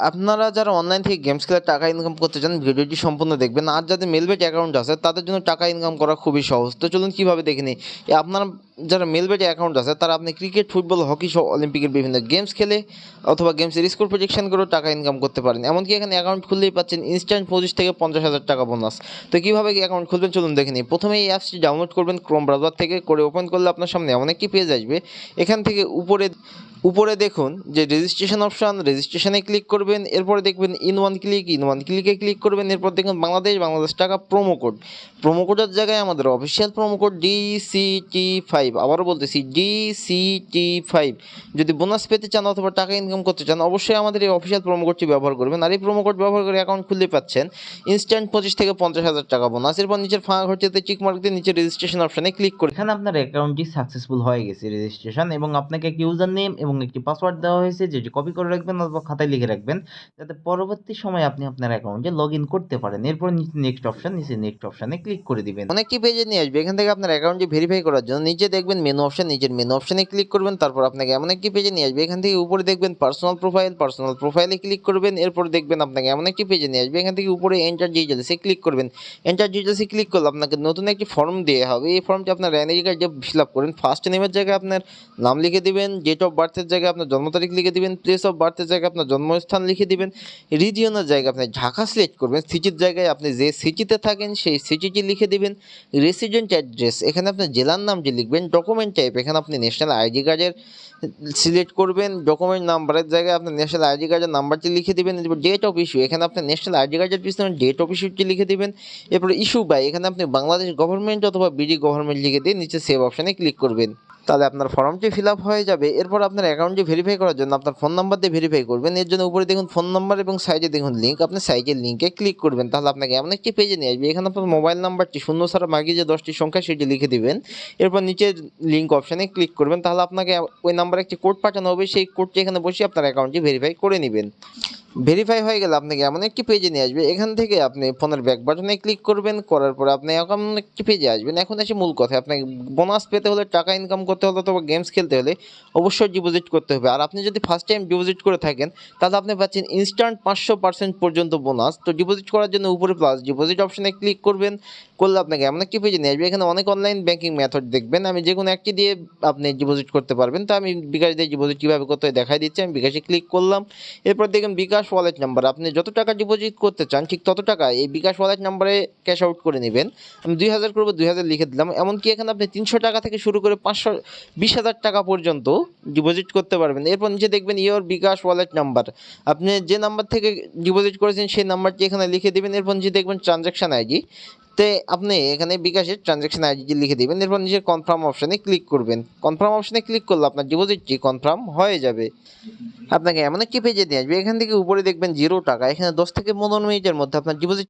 আপনারা যারা অনলাইন থেকে গেমস খেলে টাকা ইনকাম করতে চান ভিডিওটি সম্পূর্ণ দেখবেন। আর যাদের মেলবেট অ্যাকাউন্ট আছে তাদের জন্য টাকা ইনকাম করা খুবই সহজ। তো চলুন কীভাবে দেখে নিই। আপনারা যারা মেলবেট অ্যাকাউন্ট আছে তারা আপনি ক্রিকেট, ফুটবল, হকি সহ অলিম্পিকের বিভিন্ন গেমস খেলে অথবা গেমসের স্কোর প্রেডিকশন করেও টাকা ইনকাম করতে পারেন। এমনকি এখানে অ্যাকাউন্ট খুললেই পাচ্ছেন ইনস্ট্যান্ট 25 থেকে 50,000 টাকা বোনাস। তো কীভাবে অ্যাকাউন্ট খুলবেন চলুন দেখে নিই। প্রথমে এই অ্যাপসটি ডাউনলোড করবেন ক্রোম ব্রাউজার থেকে, করে ওপেন করলে আপনার সামনে এমন একটি পেজ আসবে। এখান থেকে উপরে দেখুন যে রেজিস্ট্রেশন অপশান, রেজিস্ট্রেশনে ক্লিক করবেন। এরপরে দেখবেন ইন ওয়ান ক্লিকে ক্লিক করবেন। এরপর দেখুন বাংলাদেশ টাকা প্রোমো কোডের জায়গায় আমাদের অফিসিয়াল প্রোমো কোড DCT5, আবারও বলতেছি DCT5। যদি বোনাস পেতে চান অথবা টাকা ইনকাম করতে চান অবশ্যই আমাদের এই অফিসিয়াল প্রোমো কোডটি ব্যবহার করবেন। আর এই প্রোমো কোড ব্যবহার করে অ্যাকাউন্ট খুলতে পাচ্ছেন ইনস্ট্যান্ট 25 থেকে 50,000 টাকা বোনাস। এরপর নিচের ফাঁকা ঘরটিতে চিক মার্ক দিয়ে নিচে রেজিস্ট্রেশন অপশানে ক্লিক করে এখানে আপনার অ্যাকাউন্টটি সাকসেসফুল হয়ে গেছে রেজিস্ট্রেশন, এবং আপনাকে একটি ইউজার নেম এবং একটি পাসওয়ার্ড দেওয়া হয়েছে, যেটি কপি করে রাখবেন অথবা খাতায় লিখে রাখবেন যাতে পরবর্তী সময় আপনি আপনার অ্যাকাউন্টে লগ ইন করতে পারেন। এরপর নিচে নেক্সট অপশানে ক্লিক করে দিবেন। অনেকটি পেজে নিয়ে আসবে। এখান থেকে আপনার অ্যাকাউন্টটি ভেরিফাই করার জন্য নিচে দেখবেন মেনু অপশন, নিচের মেনু অপশানে ক্লিক করবেন। তারপর আপনাকে এমন একটি পেজে নিয়ে আসবে। এখান থেকে উপরে দেখবেন পার্সোনাল প্রোফাইলে ক্লিক করবেন। এরপর দেখবেন আপনাকে এমন একটি পেজে নিয়ে আসবে। এখান থেকে উপরে এন্টার ডিটেইলসে ক্লিক করবেন। এন্টার ডিটেইলসে ক্লিক করলে আপনাকে নতুন একটি ফর্ম দেওয়া হবে। এই ফর্মটি আপনার এনআইডি কার্ড দিয়ে ফিল আপ করেন। ফার্স্ট নেমের জায়গায় আপনার নাম লিখে দিবেন, ডেট অফ বার্থের জায়গায় আপনার জন্ম তারিখ লিখে দিবেন, প্লেস অফ বার্থের জায়গায় আপনার জন্মস্থান লিখে দিবেন, রিজিয়নের জায়গায় আপনি ঢাকা সিলেক্ট করবেন, সিটির জায়গায় আপনি যে সিটিতে থাকেন সেই সিটিটি লিখে দিবেন, রেসিডেন্ট অ্যাড্রেস এখানে আপনি জেলার নামটি লিখবেন, ডকুমেন্ট টাইপ এখানে আপনি ন্যাশনাল আইডি কার্ডের সিলেক্ট করবেন, ডকুমেন্ট নাম্বারের জায়গায় আপনি ন্যাশনাল আইডি কার্ডের নাম্বারটি লিখে দেবেন। এরপর ডেট অফ ইস্যু এখানে আপনি ন্যাশনাল আইডি কার্ডের পিছনে ডেট অফ ইস্যুটি লিখে দেবেন। এরপর ইস্যু বাই এখানে আপনি বাংলাদেশ গভর্নমেন্ট অথবা বিডি গভর্নমেন্ট লিখে দিয়ে নিচে সেভ অপশানে ক্লিক করবেন। তাহলে আপনার ফর্মটি ফিল আপ হয়ে যাবে। এরপর আপনার অ্যাকাউন্টটি ভেরিফাই করার জন্য আপনার ফোন নাম্বার দিয়ে ভেরিফাই করবেন। এর জন্য উপরে দেখুন ফোন নাম্বার এবং সাইডে দেখুন লিঙ্ক, আপনি সাইডের লিঙ্কে ক্লিক করবেন। তাহলে আপনাকে এমন একটি পেজে নিয়ে আসবে। এখানে আপনার মোবাইল নাম্বারটি শূন্য ছাড়া বাকি যে 10টি সংখ্যা সেটি লিখে দিবেন। এরপর নিচের লিঙ্ক অপশানে ক্লিক করবেন। তাহলে আপনাকে ওই নাম্বারে একটি কোড পাঠানো হবে। সেই কোডটি এখানে বসে আপনার অ্যাকাউন্টটি ভেরিফাই করে নেবেন। ভেরিফাই হয়ে গেলে আপনাকে এমন একটি পেজে নিয়ে আসবে। এখান থেকে আপনি ফোনের ব্যাক বাটনে ক্লিক করবেন, করার পরে আপনি এমন একটি পেজে আসবেন। এখন এসে মূল কথা, আপনাকে বোনাস পেতে হলে, টাকা ইনকাম করতে হলে অথবা গেমস খেলতে হলে অবশ্যই ডিপোজিট করতে হবে। আর আপনি যদি ফার্স্ট টাইম ডিপোজিট করে থাকেন তাহলে আপনি পাচ্ছেন ইনস্ট্যান্ট 500% পর্যন্ত বোনাস। তো ডিপোজিট করার জন্য উপরে প্লাস ডিপোজিট অপশানে ক্লিক করবেন। করলে আপনাকে এমন একটি পেজে নিয়ে আসবে। এখানে অনেক অনলাইন ব্যাঙ্কিং মেথড দেখবেন, আমি যে কোনো একটি দিয়ে আপনি ডিপোজিট করতে পারবেন। তো আমি বিকাশ দিয়ে ডিপোজিট কীভাবে করতে হয় দেখাই দিচ্ছি। আমি বিকাশে ক্লিক করলাম। এরপর দেখুন বিকাশ ওয়ালেট নাম্বার, আপনি যত টাকা ডিপোজিট করতে চান ঠিক তত টাকা এই বিকাশ ওয়ালেট নাম্বারে ক্যাশ আউট করে নেবেন। আমি 2000 করবো, 2000 লিখে দিলাম। এমনকি এখানে আপনি 300 টাকা থেকে শুরু করে 520,000 টাকা পর্যন্ত ডিপোজিট করতে পারবেন। এরপর নিচে দেখবেন ইওর বিকাশ ওয়ালেট নাম্বার, আপনি যে নাম্বার থেকে ডিপোজিট করেছেন সেই নাম্বারটি এখানে লিখে দেবেন। এরপর নিচে দেখবেন ট্রানজ্যাকশন আইডি, তে আপনি এখানে বিকাশের ট্রানজ্যাকশন আইডিটি লিখে দেবেন। এরপর নিজের কনফার্ম অপশানে ক্লিক করবেন। কনফার্ম অপশানে ক্লিক করলে আপনার ডিপোজিটটি কনফার্ম হয়ে যাবে। আপনাকে এমন একটি পেজে নিয়ে আসবে। এখান থেকে উপরে দেখবেন 0 টাকা, এখানে 10 থেকে 15 মিনিটের মধ্যে আপনার ডিপোজিট